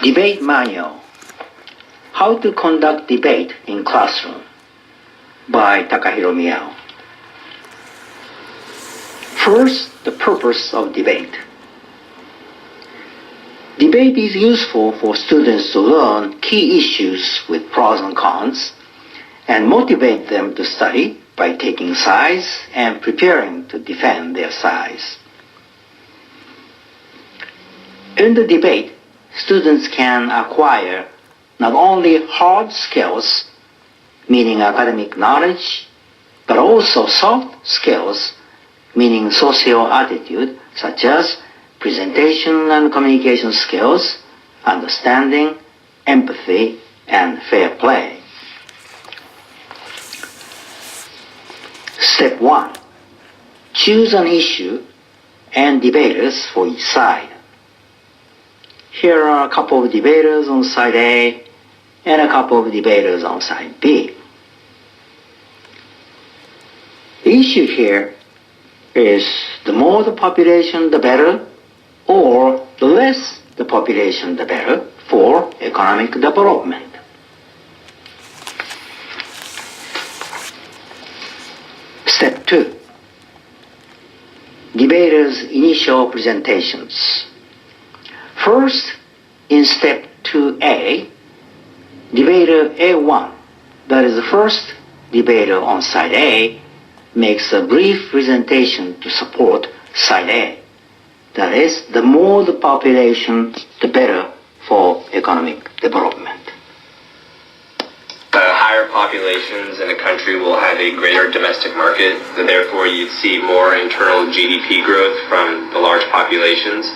Debate Manual: How to Conduct Debate in Classroom by Takahiro Miyao. First, the purpose of debate. Debate is useful for students to learn key issues with pros and cons and motivate them to study by taking sides and preparing to defend their sides. In the debate, students can acquire not only hard skills, meaning academic knowledge, but also soft skills, meaning social attitude, such as presentation and communication skills, understanding, empathy, and fair play. Step 1. Choose an issue and debaters for each side. Here are a couple of debaters on side A and a couple of debaters on side B. The issue here is the more the population, the better, or the less the population, the better for economic development. Step 2. Debaters' initial presentations. First, in step 2A, debater A1, that is the first debater on side A, makes a brief presentation to support side A. That is, the more the population, the better for economic development. Higher populations in a country will have a greater domestic market, and therefore you'd see more internal GDP growth from the large populations.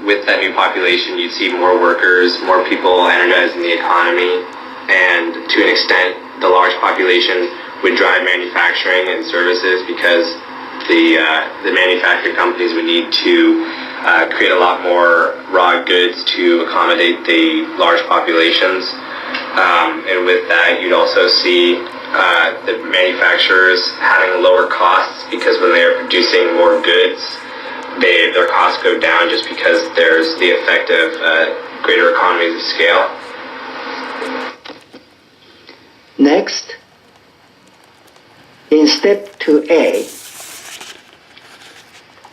With that new population, you'd see more workers, more people energized in the economy, and to an extent, the large population would drive manufacturing and services because the manufacturing companies would need to create a lot more raw goods to accommodate the large populations. And with that, you'd also see the manufacturers having lower costs because when they're producing more goods, their costs go down just because there's the effect of greater economies of scale. Next, in step 2A,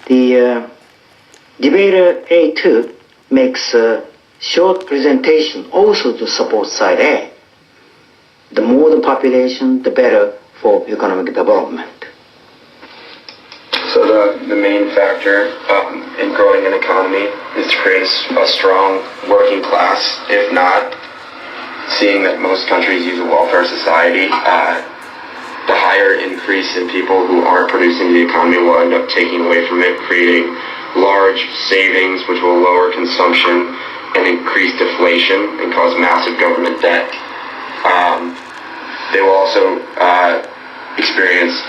the debater A2 makes a short presentation also to support side A. The more the population, the better for economic development. So the main factor in growing an economy is to create a strong working class. If not, seeing that most countries use a welfare society, the higher increase in people who aren't producing the economy will end up taking away from it, creating large savings which will lower consumption and increase deflation and cause massive government debt. They will also experience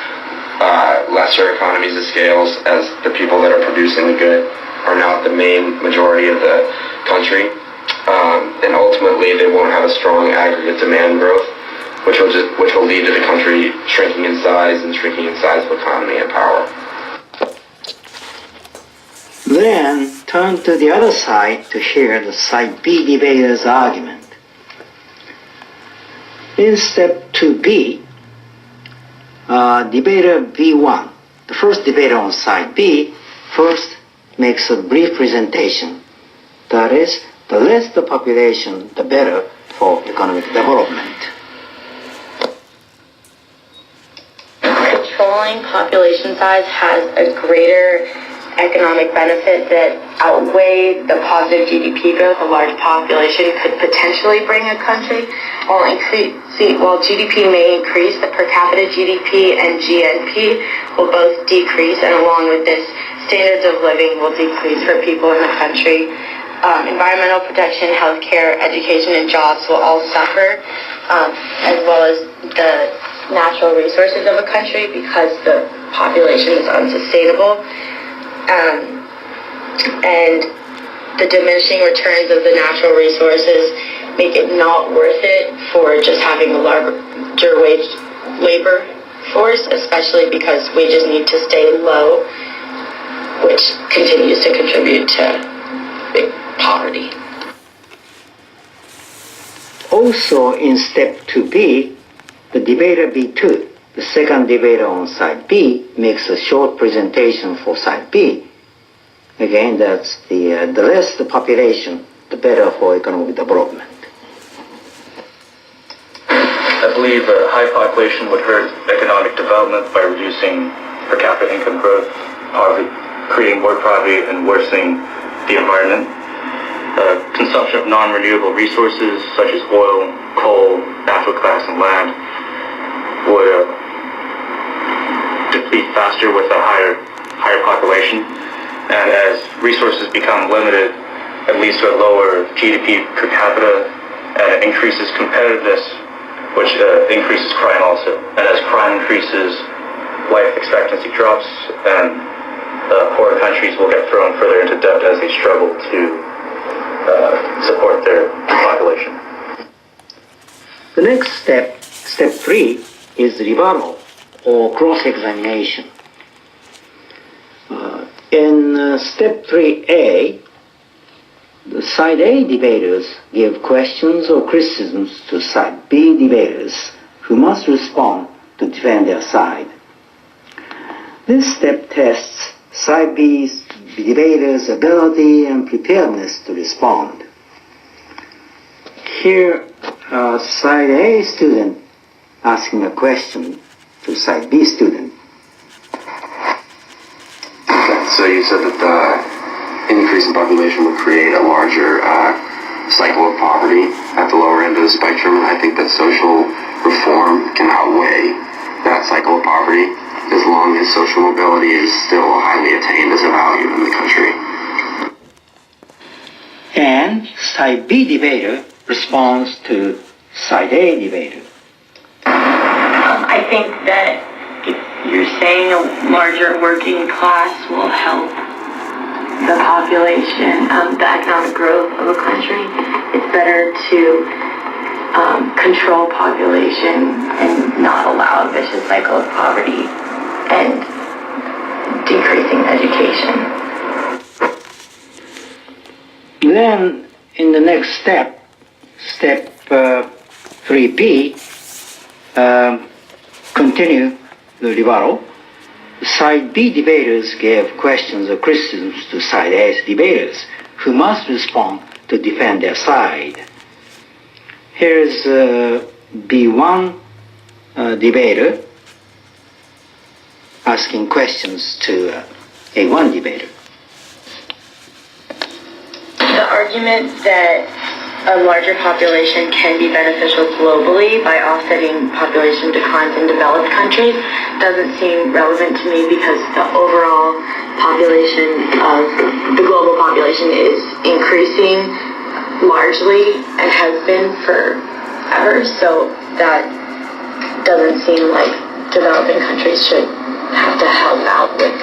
lesser economies of scales as the people that are producing the good are not the main majority of the country. And ultimately they won't have a strong aggregate demand growth, which will lead to the country shrinking in size and shrinking in size of economy and power. Then turn to the other side to hear the side B debater's argument. In step 2B, debater B1, the first debater on side B, first makes a brief presentation. That is, the less the population, the better for economic development. Controlling population size has a greater economic benefit that outweigh the positive GDP growth a large population could potentially bring a country. While GDP may increase, the per capita GDP and GNP will both decrease, and along with this, standards of living will decrease for people in the country. Environmental protection, healthcare, education, and jobs will all suffer, as well as the natural resources of a country because the population is unsustainable. And the diminishing returns of the natural resources make it not worth it for just having a larger wage labor force, especially because wages need to stay low, which continues to contribute to big poverty. Also, in step 2B, the debater B2, the second debater on side B, makes a short presentation for side B. Again, that's the less the population, the better for economic development. I believe a high population would hurt economic development by reducing per capita income growth, poverty, creating more poverty, and worsening the environment. Consumption of non-renewable resources such as oil, coal, natural gas, and land would deplete faster with a higher population. And as resources become limited, it leads to a lower GDP per capita, and it increases competitiveness, which increases crime also. And as crime increases, life expectancy drops, and poorer countries will get thrown further into debt as they struggle to support their population. The next step, step 3, is rebuttal or cross-examination. In step 3A, the side A debaters give questions or criticisms to side B debaters who must respond to defend their side. This step tests side B's debaters' ability and preparedness to respond. Here, side A student asking a question to side B student. Okay, so you said that the increase in population would create a larger cycle of poverty at the lower end of the spectrum, and I think that social reform can outweigh that cycle of poverty as long as social mobility is still highly attained as a value in the country. And side B debater responds to side A debater. I think that if you're saying a larger working class will help the population, the economic growth of a country, it's better to control population and not allow a vicious cycle of poverty and decreasing education. Then, in the next step, step 3B, continue the rebuttal. Side B debaters gave questions or criticisms to side A's debaters, who must respond to defend their side. Here's B1 debater asking questions to A1 debater. The argument that a larger population can be beneficial globally by offsetting population declines in developed countries doesn't seem relevant to me because the overall population of the global population is increasing largely and has been forever, so that doesn't seem like developing countries should have to help out with.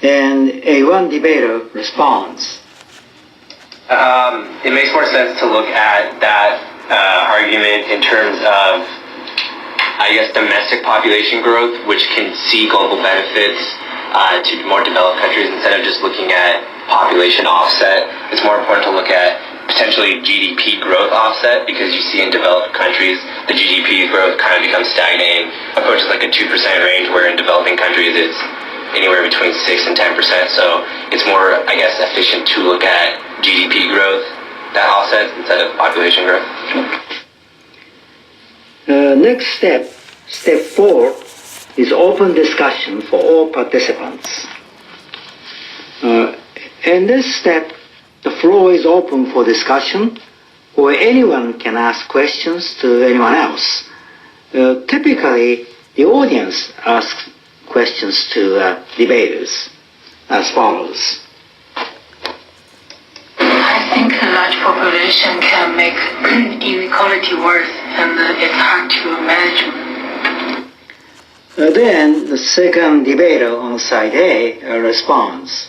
And A1 debater responds. It makes more sense to look at that argument in terms of, I guess, domestic population growth, which can see global benefits to more developed countries instead of just looking at population offset. It's more important to look at potentially GDP growth offset, because you see in developed countries the GDP growth kind of becomes stagnating, approaches like a 2% range, where in developing countries it's anywhere between 6 and 10%. So it's more, I guess, efficient to look at GDP growth that offsets instead of population growth. Next step, step 4, is open discussion for all participants. In this step, the floor is open for discussion, where anyone can ask questions to anyone else. Typically, the audience asks questions to debaters as follows. I think a large population can make inequality worse, and it's hard to manage. Then the second debater on side A responds.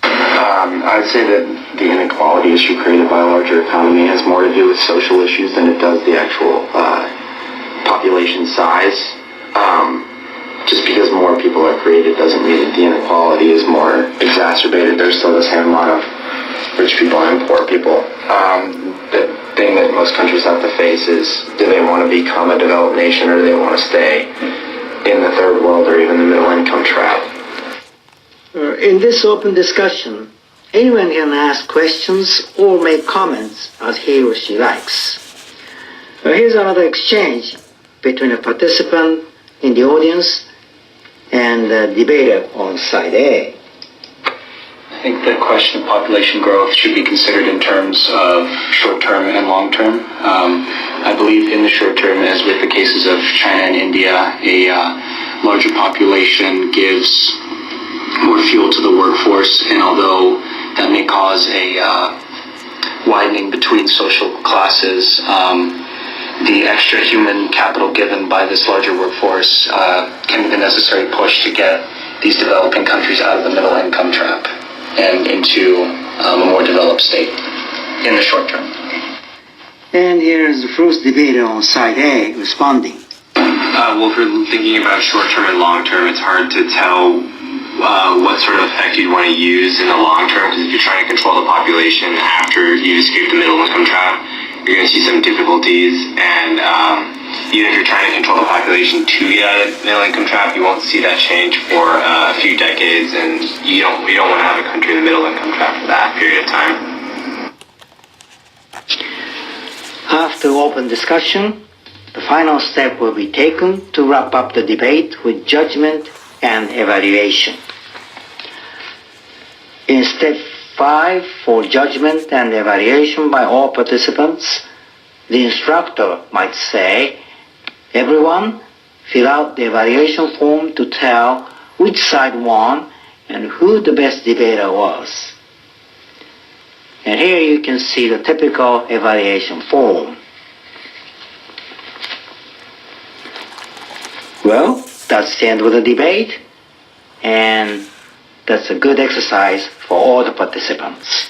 I'd say that the inequality issue created by a larger economy has more to do with social issues than it does the actual population size. Just because more people are created doesn't mean that the inequality is more exacerbated. There's still the same amount of rich people and poor people. thing that most countries have to face is, do they want to become a developed nation, or do they want to stay in the third world or even the middle income trap? In this open discussion, anyone can ask questions or make comments as he or she likes. Here's another exchange between a participant in the audience and a debater on side A. I think the question of population growth should be considered in terms of short-term and long-term. I believe in the short term, as with the cases of China and India, a larger population gives more fuel to the workforce, and although that may cause a widening between social classes, the extra human capital given by this larger workforce can be the necessary push to get these developing countries out of the middle income trap and into a more developed state in the short term. And here's the first debater on side A responding. Well, if you're thinking about short term and long term, it's hard to tell what sort of effect you'd want to use in the long term, because if you're trying to control the population after you've escaped the middle income trap, you're going to see some difficulties, and even if you're trying to control the population to get out of the middle income trap, you won't see that change for a few decades, and you don't want to have a country in the middle income trap for that period of time. After open discussion, the final step will be taken to wrap up the debate with judgment and evaluation. In step 5, for judgment and evaluation by all participants, the instructor might say, everyone fill out the evaluation form to tell which side won and who the best debater was. And here you can see the typical evaluation form. Well, that's the end of the debate, and that's a good exercise for all the participants.